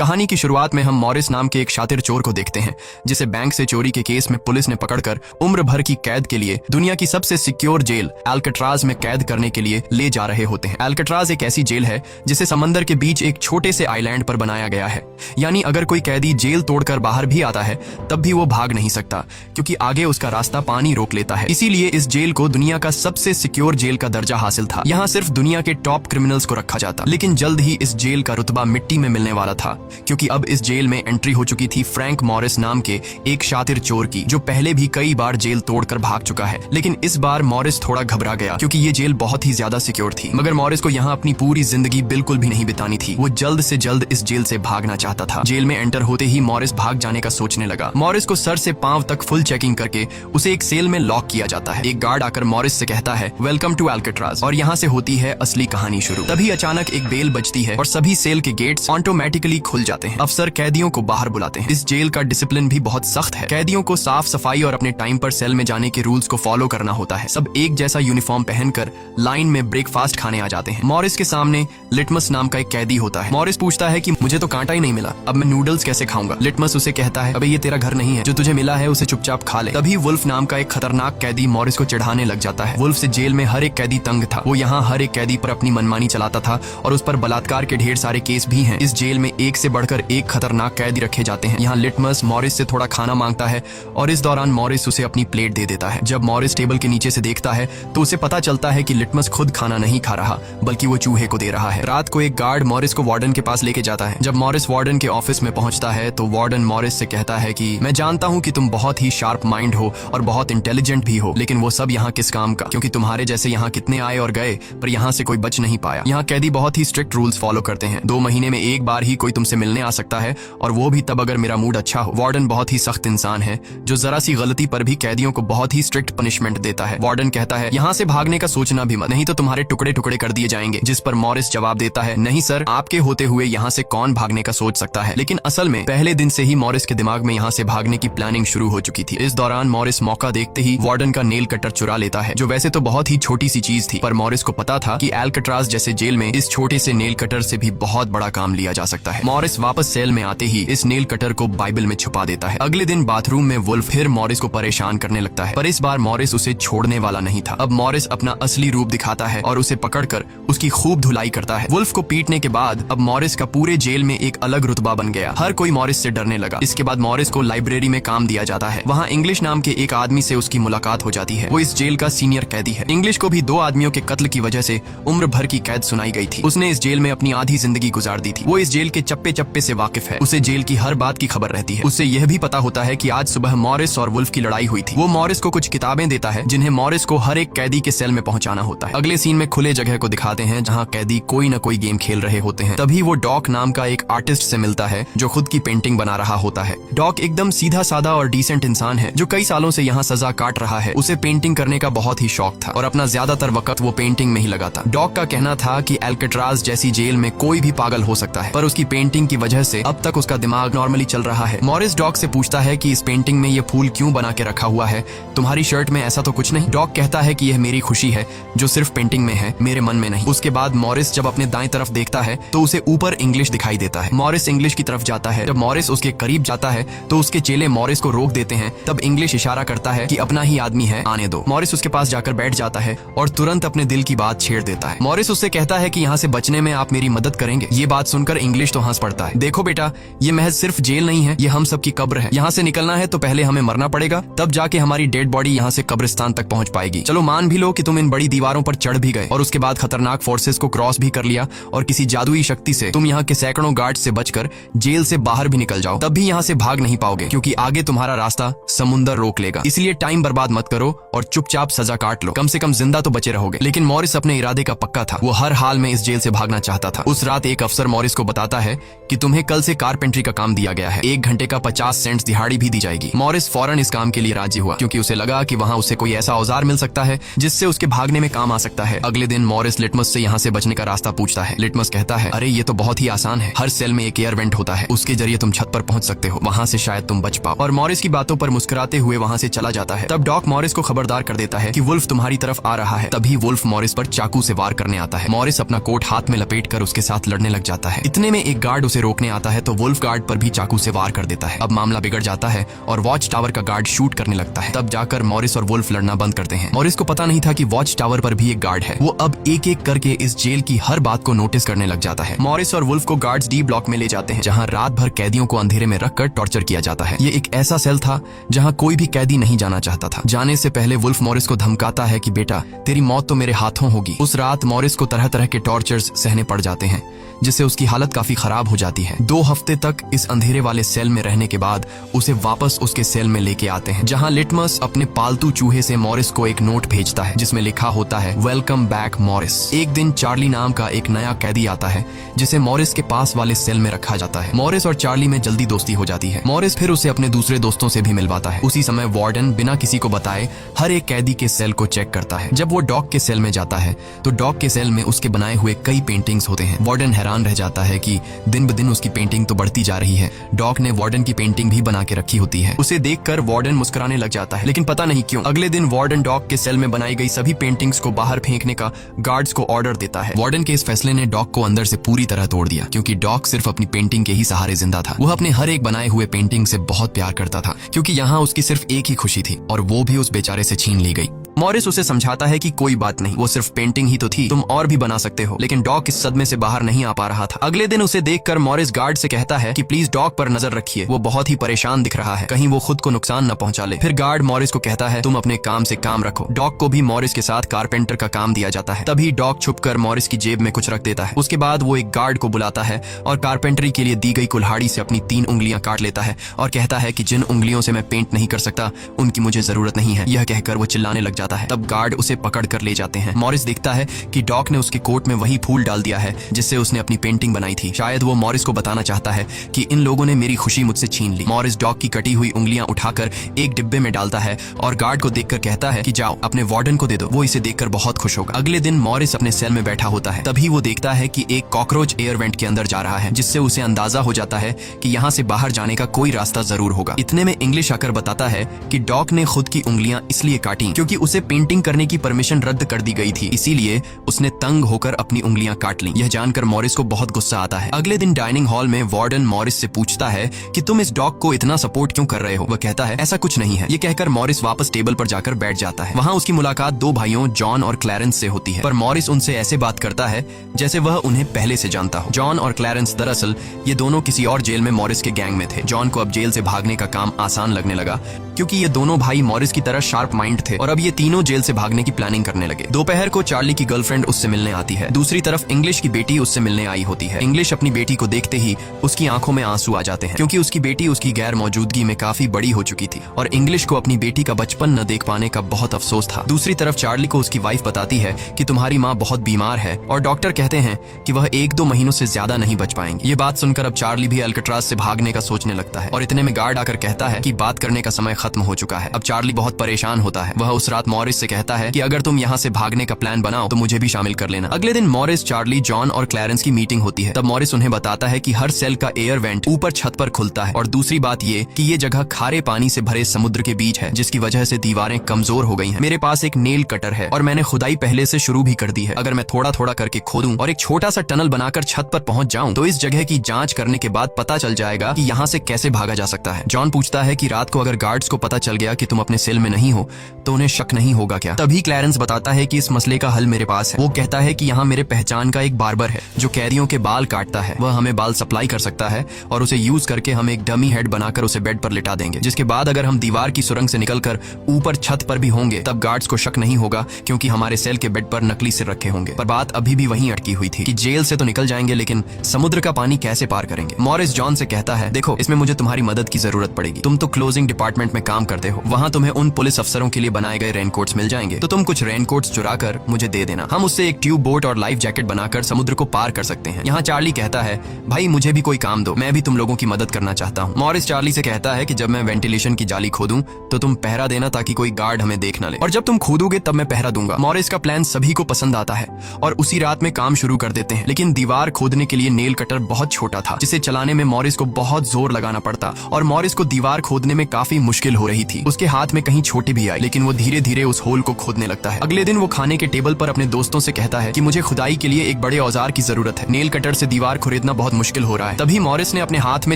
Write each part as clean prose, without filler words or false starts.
कहानी की शुरुआत में हम मॉरिस नाम के एक शातिर चोर को देखते हैं जिसे बैंक से चोरी के केस में पुलिस ने पकड़कर उम्र भर की कैद के लिए दुनिया की सबसे सिक्योर जेल अल्काट्राज में कैद करने के लिए ले जा रहे होते हैं। अल्काट्राज एक ऐसी जेल है जिसे समंदर के बीच एक छोटे से आइलैंड पर बनाया गया है, यानी अगर कोई कैदी जेल तोड़कर बाहर भी आता है तब भी वो भाग नहीं सकता क्योंकि आगे उसका रास्ता पानी रोक लेता है। इसीलिए इस जेल को दुनिया का सबसे सिक्योर जेल का दर्जा हासिल था। यहाँ सिर्फ दुनिया के टॉप क्रिमिनल्स को रखा जाता, लेकिन जल्द ही इस जेल का रुतबा मिट्टी में मिलने वाला था क्योंकि अब इस जेल में एंट्री हो चुकी थी फ्रैंक मॉरिस नाम के एक शातिर चोर की, जो पहले भी कई बार जेल तोड़कर भाग चुका है। लेकिन इस बार मॉरिस थोड़ा घबरा गया क्योंकि ये जेल बहुत ही ज्यादा सिक्योर थी। मगर मॉरिस को यहाँ अपनी पूरी जिंदगी बिल्कुल भी नहीं बितानी थी। वो जल्द से जल्द इस जेल से भागना चाहता था। जेल में एंटर होते ही मॉरिस भाग जाने का सोचने लगा। मॉरिस को सर से पांव तक फुल चेकिंग करके उसे एक सेल में लॉक किया जाता है। एक गार्ड आकर मॉरिस से कहता है, वेलकम टू अल्काट्राज, और यहाँ से होती है असली कहानी शुरू। तभी अचानक एक बेल बजती है और सभी सेल के गेट्स ऑटोमेटिकली खुल जाते हैं। अफसर कैदियों को बाहर बुलाते हैं। इस जेल का डिसिप्लिन भी बहुत सख्त है। कैदियों को साफ सफाई और अपने टाइम पर सेल में जाने के रूल्स को फॉलो करना होता है। सब एक जैसा यूनिफॉर्म पहनकर लाइन में ब्रेकफास्ट खाने आ जाते हैं। मॉरिस के सामने लिटमस नाम का एक कैदी होता है। मॉरिस पूछता है कि मुझे तो कांटा ही नहीं मिला, अब मैं नूडल्स कैसे खाऊंगा? लिटमस उसे कहता है, अबे ये तेरा घर नहीं है, जो तुझे मिला है उसे चुपचाप खा ले। तभी वुल्फ नाम का एक खतरनाक कैदी मॉरिस को चिढ़ाने लग जाता है। वुल्फ से जेल में हर एक कैदी तंग था। वो यहाँ हर एक कैदी पर अपनी मनमानी चलाता था और उस पर बलात्कार के ढेर सारे केस भी हैं। इस जेल में एक से बढ़कर एक खतरनाक कैदी रखे जाते हैं। यहाँ लिटमस मॉरिस से थोड़ा खाना मांगता है और इस दौरान मॉरिस उसे अपनी प्लेट दे देता है। जब मॉरिस टेबल के नीचे से देखता है तो उसे पता चलता है कि लिटमस खुद खाना नहीं खा रहा बल्कि वो चूहे को दे रहा है। रात को एक गार्ड मॉरिस को वार्डन के पास लेके जाता है। जब मॉरिस वार्डन के ऑफिस में पहुंचता है तो वार्डन मॉरिस से कहता है कि मैं जानता हूं कि तुम बहुत ही शार्प माइंड हो और बहुत इंटेलिजेंट भी हो, लेकिन वो सब यहाँ किस काम का, क्योंकि तुम्हारे जैसे यहाँ कितने आए और गए पर यहाँ से कोई बच नहीं पाया। यहाँ कैदी बहुत ही स्ट्रिक्ट रूल्स फॉलो करते हैं। 2 महीने में एक बार ही कोई तुमसे मिलने आ सकता है और वो भी तब अगर मेरा मूड अच्छा हो। वार्डन बहुत ही सख्त इंसान है जो जरा सी गलती पर भी कैदियों को बहुत ही स्ट्रिक्ट पनिशमेंट देता है। वार्डन कहता है, यहाँ से भागने का सोचना भी मत, नहीं तो तुम्हारे टुकड़े टुकड़े कर दिए जाएंगे। जिस पर मॉरिस जवाब देता है, नहीं सर, आपके होते हुए यहाँ से कौन भागने का सोच सकता है। लेकिन असल में पहले दिन से ही मॉरिस के दिमाग में यहाँ से भागने की प्लानिंग शुरू हो चुकी थी। इस दौरान मॉरिस मौका देखते ही वार्डन का नेल कटर चुरा लेता है, जो वैसे तो बहुत ही छोटी सी चीज थी, पर मॉरिस को पता था कि अल्काट्राज जैसे जेल में इस छोटे से नेल कटर से भी बहुत बड़ा काम लिया जा सकता है। मॉरिस वापस सेल में आते ही इस नेल कटर को बाइबल में छुपा देता है। अगले दिन बाथरूम में वुल्फ फिर मॉरिस को परेशान करने लगता है, पर इस बार मॉरिस उसे छोड़ने वाला नहीं था। अब मॉरिस अपना असली रूप दिखाता है और उसे पकड़कर उसकी खूब धुलाई करता है। वुल्फ को पीटने के बाद अब मॉरिस का पूरे जेल में एक अलग रुतबा बन गया। हर कोई मॉरिस से डरने लगा। इसके बाद मॉरिस को लाइब्रेरी में काम दिया जाता है। वहाँ इंग्लिश नाम के एक आदमी से उसकी मुलाकात हो जाती है। वो इस जेल का सीनियर कैदी है। इंग्लिश को भी 2 आदमियों के कत्ल की वजह से उम्र भर की कैद सुनाई गई थी। उसने इस जेल में अपनी आधी जिंदगी गुजार दी थी। वो इस जेल के चप्पे चप्पे से वाकिफ है। उसे जेल की हर बात की खबर रहती है। उसे यह भी पता होता है कि आज सुबह मॉरिस और वुल्फ की लड़ाई हुई थी। वो मॉरिस को कुछ किताबें देता है जिन्हें मॉरिस को हर एक कैदी के सेल में पहुंचाना होता है। अगले सीन में खुले जगह को दिखाते हैं जहाँ कैदी कोई न कोई गेम खेल रहे होते हैं। तभी वो डॉक नाम का एक आर्टिस्ट से मिलता है जो खुद की पेंटिंग बना रहा होता है। डॉक एकदम सीधा साधा और डिसेंट इंसान है जो कई सालों से यहाँ सजा काट रहा है। उसे पेंटिंग करने का बहुत ही शौक था और अपना ज्यादातर वक्त वो पेंटिंग में ही लगाता। डॉक का कहना था कि अल्काट्राज जैसी जेल में कोई भी पागल हो सकता है, पर उसकी पेंटिंग की वजह से अब तक उसका दिमाग नॉर्मली चल रहा है। मॉरिस डॉक से पूछता है कि इस पेंटिंग में ये फूल क्यों बना के रखा हुआ है, तुम्हारी शर्ट में ऐसा तो कुछ नहीं? डॉक कहता है कि यह मेरी खुशी है जो सिर्फ पेंटिंग में है, मेरे मन में नहीं। उसके बाद मॉरिस जब अपने दाएं तरफ देखता है तो उसे ऊपर इंग्लिश दिखाई देता है। मॉरिस इंग्लिश की तरफ जाता है। जब मॉरिस उसके करीब जाता है तो उसके चेले मॉरिस को रोक देते हैं। तब इंग्लिश इशारा करता है कि अपना ही आदमी है, आने दो। मॉरिस उसके पास जाकर बैठ जाता है और तुरंत अपने दिल की बात छेड़ देता है। मॉरिस उससे कहता है कि यहाँ से बचने में आप मेरी मदद करेंगे। ये बात सुनकर इंग्लिश तो हंस पड़ता है। देखो बेटा, ये महज सिर्फ जेल नहीं है, ये हम सबकी कब्र है। यहाँ से निकलना है तो पहले हमें मरना पड़ेगा, तब जाके हमारी डेड बॉडी यहाँ से कब्रिस्तान तक पहुँच पाएगी। चलो मान भी लो कि तुम इन बड़ी दीवारों पर चढ़ भी गए और उसके बाद खतरनाक फोर्सेस को क्रॉस भी कर लिया और किसी जादुई शक्ति से तुम यहाँ के सैकड़ों गार्ड से बचकर जेल से बाहर भी निकल जाओ, तब भी यहाँ से भाग नहीं पाओगे क्योंकि आगे तुम्हारा रास्ता समुंदर रोक लेगा। इसलिए टाइम बर्बाद मत करो और चुपचाप सजा काट लो, कम से कम जिंदा तो बचे रहोगे। लेकिन मॉरिस अपने इरादे का पक्का था। वो हर हाल में इस जेल से भागना चाहता था। उस रात एक अफसर मॉरिस को बताता है कि तुम्हें कल से कारपेंट्री का काम दिया गया है। 1 घंटे का 50 सेंट्स दिहाड़ी भी दी जाएगी। मॉरिस फौरन इस काम के लिए राजी हुआ क्योंकि उसे लगा कि वहाँ उसे कोई ऐसा औजार मिल सकता है जिससे उसके भागने में काम आ सकता है। अगले दिन मॉरिस लिटमस से यहाँ से बचने का रास्ता पूछता है। लिटमस कहता है, अरे ये तो बहुत ही आसान है, हर सेल में एक एयर वेंट होता है, उसके जरिए तुम छत पर पहुंच सकते हो, वहां से शायद तुम बच पाओ। और मॉरिस की बातों पर मुस्कुराते हुए वहां से चला जाता है। तब डॉक मॉरिस को खबरदार कर देता है कि वुल्फ तुम्हारी तरफ आ रहा है। तभी वुल्फ मॉरिस पर चाकू से वार करने आता है। मॉरिस अपना कोट हाथ में लपेटकर उसके साथ लड़ने लग जाता है। इतने में एक गार्ड उसे रोकने आता है तो वुल्फ गार्ड पर भी चाकू से वार कर देता है। अब मामला बिगड़ जाता है और वॉच टावर का गार्ड शूट करने लगता है। तब जाकर मॉरिस और वुल्फ लड़ना बंद करते हैं। मॉरिस को पता नहीं था कि वॉच टावर पर भी एक गार्ड है। वो अब एक एक करके इस जेल की हर बात को नोटिस करने लग जाता है। मॉरिस और वुल्फ को गार्ड्स डी ब्लॉक में ले जाते हैं, जहां रात भर कैदियों को अंधेरे में रखकर टॉर्चर किया जाता है। ये एक ऐसा सेल था जहां कोई भी कैदी नहीं जाना चाहता था। जाने से पहले वुल्फ मॉरिस को धमकाता है कि बेटा, तेरी मौत तो मेरे हाथों होगी। उस रात मॉरिस को तरह तरह के टॉर्चर्स सहने पड़ जाते हैं, जिससे उसकी हालत काफी खराब हो जाती है। 2 हफ्ते तक इस अंधेरे वाले सेल में रहने के बाद उसे वापस उसके सेल में लेके आते हैं, जहां लिटमस अपने पालतू चूहे से मॉरिस को एक नोट भेजता है जिसमें लिखा होता है, वेलकम बैक मॉरिस। एक दिन चार्ली नाम का एक नया कैदी आता है जिसे मॉरिस के पास वाले सेल में रखा जाता है। मॉरिस और चार्ली में जल्दी दोस्ती हो जाती है। मॉरिस फिर उसे अपने दूसरे दोस्तों से भी मिलवाता है। उसी समय वार्डन बिना किसी को बताए हर एक कैदी के सेल को चेक करता है। जब वो डॉग के सेल में जाता है तो डॉग के सेल में उसके बनाए हुए कई पेंटिंग्स होते हैं। वार्डन हैरान रह जाता है कि दिन ब दिन उसकी पेंटिंग तो बढ़ती जा रही है। डॉग ने वार्डन की पेंटिंग भी बना के रखी होती है। उसे देखकर वार्डन मुस्कुराने लग जाता है, लेकिन पता नहीं क्यों अगले दिन वार्डन डॉग के सेल में बनाई गई सभी पेंटिंग्स को बाहर फेंकने का गार्ड्स को ऑर्डर देता है। वार्डन के इस फैसले ने डॉग को अंदर से पूरी तरह तोड़ दिया, क्योंकि डॉग सिर्फ अपनी पेंटिंग के ही सहारे जिंदा था। वह अपने हर एक बनाए हुए पेंटिंग से बहुत प्यार करता था, क्योंकि यहाँ उसकी सिर्फ एक ही खुशी थी और वो भी उस बेचारे से छीन ली गई। मॉरिस उसे समझाता है कि कोई बात नहीं, वो सिर्फ पेंटिंग ही तो थी, तुम और भी बना सकते हो। लेकिन डॉग इस सदमे से बाहर नहीं आ पा रहा था। अगले दिन उसे देखकर मॉरिस गार्ड से कहता है कि प्लीज डॉग पर नजर रखिए, वो बहुत ही परेशान दिख रहा है, कहीं वो खुद को नुकसान न पहुंचा ले। फिर गार्ड मॉरिस को कहता है, तुम अपने काम से काम रखो। डॉग को भी मॉरिस के साथ कारपेंटर का काम दिया जाता है। तभी डॉग छुपकर मॉरिस की जेब में कुछ रख देता है। उसके बाद वो एक गार्ड को बुलाता है और कारपेंटरी के लिए दी गई कुल्हाड़ी से अपनी 3 उंगलियां काट लेता है और कहता है कि जिन उंगलियों से मैं पेंट नहीं कर सकता उनकी मुझे जरूरत नहीं है। यह कहकर वो चिल्लाने लग जाता है। तब गार्ड उसे पकड़ कर ले जाते हैं। मॉरिस देखता है कि डॉग ने उसके कोट में वही फूल डाल दिया है जिससे उसने अपनी पेंटिंग बनाई थी। शायद वो मॉरिस को बताना चाहता है कि इन लोगों ने मेरी खुशी मुझसे छीन ली। मॉरिस डॉग की कटी हुई उंगलियां उठाकर एक डिब्बे में डालता है और गार्ड को देखकर कहता है कि जाओ अपने वार्डन को दे दो, वो इसे देखकर बहुत खुश होगा। अगले दिन मॉरिस अपने सेल में बैठा होता है। तभी वो देखता है कि एक कॉकरोच एयर वेंट के अंदर जा रहा है, जिससे उसे अंदाजा हो जाता है कि यहाँ से बाहर जाने का कोई रास्ता जरूर होगा। इतने में इंग्लिश आकर बताता है कि डॉग ने खुद की उंगलियां इसलिए काटी क्योंकि उसे पेंटिंग करने की परमिशन रद्द कर दी गई थी, इसीलिए उसने तंग होकर अपनी उंगलियां काट ली। यह जानकर मॉरिस को बहुत गुस्सा आता है। अगले दिन डाइनिंग हॉल में वार्डन मॉरिस से पूछता है कि तुम इस डॉग को इतना सपोर्ट क्यों कर रहे हो। वह कहता है ऐसा कुछ नहीं है। ये कहकर मॉरिस वापस टेबल पर जाकर बैठ जाता है। वहाँ उसकी मुलाकात 2 भाइयों जॉन और क्लैरेंस से होती है, पर मॉरिस उनसे ऐसे बात करता है जैसे वह उन्हें पहले से जानता हो। जॉन और क्लैरेंस दरअसल ये दोनों किसी और जेल में मॉरिस के गैंग में थे। जॉन को अब जेल से भागने का काम आसान लगने लगा, क्योंकि ये दोनों भाई मॉरिस की तरह शार्प माइंड थे और अब ये तीनों जेल से भागने की प्लानिंग करने लगे। दोपहर को चार्ली की गर्लफ्रेंड उससे मिलने आती है। दूसरी तरफ इंग्लिश की बेटी उससे मिलने आई होती है। इंग्लिश अपनी बेटी को देखते ही उसकी आंखों में आंसू आ जाते हैं, क्योंकि उसकी बेटी उसकी गैर मौजूदगी में काफी बड़ी हो चुकी थी और इंग्लिश को अपनी बेटी का बचपन न देख पाने का बहुत अफसोस था। दूसरी तरफ चार्ली को उसकी वाइफ बताती है कि तुम्हारी माँ बहुत बीमार है और डॉक्टर कहते हैं कि वह 1-2 महीनों से ज्यादा नहीं बच पाएंगे। ये बात सुनकर अब चार्ली भी अल्काट्राज से भागने का सोचने लगता है और इतने में गार्ड आकर कहता है कि बात करने का समय खत्म हो चुका है। अब चार्ली बहुत परेशान होता है। वह उस रात मॉरिस से कहता है कि अगर तुम यहाँ से भागने का प्लान बनाओ तो मुझे भी शामिल कर लेना। अगले दिन मॉरिस, चार्ली, जॉन और क्लैरेंस की मीटिंग होती है। तब मॉरिस उन्हें बताता है कि हर सेल का एयर वेंट ऊपर छत पर खुलता है और दूसरी बात ये कि ये जगह खारे पानी से भरे समुद्र के बीच है, जिसकी वजह से दीवारें कमजोर हो गई हैं। मेरे पास एक नेल कटर है और मैंने खुदाई पहले से शुरू भी कर दी है। अगर मैं थोड़ा थोड़ा करके खोदूं और एक छोटा सा टनल बनाकर छत पर पहुंच जाऊं तो इस जगह की जांच करने के बाद पता चल जाएगा कि यहाँ से कैसे भागा जा सकता है। जॉन पूछता है कि रात को अगर गार्ड्स को पता चल गया कि तुम अपने सेल में नहीं हो तो उन्हें शक नहीं होगा क्या। तभी क्लैरेंस बताता है कि इस मसले का हल मेरे पास है। वो कहता है कि यहाँ मेरे पहचान का एक बार्बर है जो कैदियों के बाल काटता है। वह हमें बाल सप्लाई कर सकता है और उसे यूज करके हम एक डमी हेड बनाकर उसे बेड पर लिटा देंगे, जिसके बाद अगर हम दीवार की सुरंग से निकलकर ऊपर छत पर भी होंगे तब गार्ड्स को शक नहीं होगा, क्योंकि हमारे सेल के बेड पर नकली सिर रखे होंगे। पर बात अभी भी वहीं अटकी हुई थी कि जेल से तो निकल जाएंगे लेकिन समुद्र का पानी कैसे पार करेंगे। मॉरिस जॉन से कहता है देखो, इसमें मुझे तुम्हारी मदद की जरूरत पड़ेगी। तुम तो क्लोजिंग डिपार्टमेंट में में काम करते हो वहाँ तुम्हें उन पुलिस अफसरों के लिए बनाए गए रेनकोट्स मिल जाएंगे, तो तुम कुछ रेनकोट्स चुरा कर मुझे दे देना। हम उससे एक ट्यूब बोट और लाइफ जैकेट बनाकर समुद्र को पार कर सकते हैं। यहाँ चार्ली कहता है, भाई मुझे भी कोई काम दो, मैं भी तुम लोगों की मदद करना चाहता हूँ। मॉरिस चार्ली से कहता है कि जब मैं वेंटिलेशन की जाली खोदूं तो तुम पहरा देना ताकि कोई गार्ड हमें देख न ले, और जब तुम खोदोगे तब मैं पहरा दूंगा। मॉरिस का प्लान सभी को पसंद आता है और उसी रात में काम शुरू कर देते हैं, लेकिन दीवार खोदने के लिए नेल कटर बहुत छोटा था, जिसे चलाने में मॉरिस को बहुत जोर लगाना पड़ता और मॉरिस को दीवार खोदने में काफी मुश्किल हो रही थी। उसके हाथ में कहीं छोटी भी आई, लेकिन वो धीरे धीरे उस होल को खोदने लगता है। अगले दिन वो खाने के टेबल पर अपने दोस्तों से कहता है कि मुझे खुदाई के लिए एक बड़े औजार की जरूरत है, नेल कटर से दीवार खुरेदना बहुत मुश्किल हो रहा है। तभी मॉरिस ने अपने हाथ में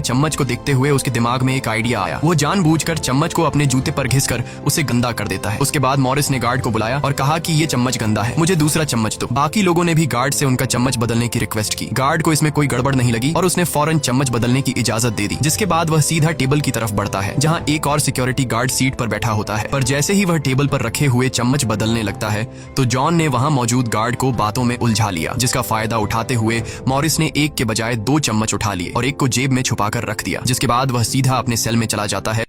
चम्मच को देखते हुए उसके दिमाग में एक आइडिया आया। वो जानबूझकर चम्मच को अपने जूते पर घिसकर उसे गंदा कर देता है। उसके बाद मॉरिस ने गार्ड को बुलाया और कहा कि ये चम्मच गंदा है, मुझे दूसरा चम्मच दो। बाकी लोगों ने भी गार्ड से उनका चम्मच बदलने की रिक्वेस्ट की। गार्ड को इसमें कोई गड़बड़ नहीं लगी और उसने फौरन चम्मच बदलने की इजाजत दे दी, जिसके बाद वह सीधा टेबल की तरफ बढ़ता है जहां एक और सिक्योरिटी गार्ड सीट पर बैठा होता है। पर जैसे ही वह टेबल पर रखे हुए चम्मच बदलने लगता है तो जॉन ने वहां मौजूद गार्ड को बातों में उलझा लिया, जिसका फायदा उठाते हुए मॉरिस ने एक के बजाय 2 चम्मच उठा लिए और एक को जेब में छुपाकर रख दिया, जिसके बाद वह सीधा अपने सेल में चला जाता है।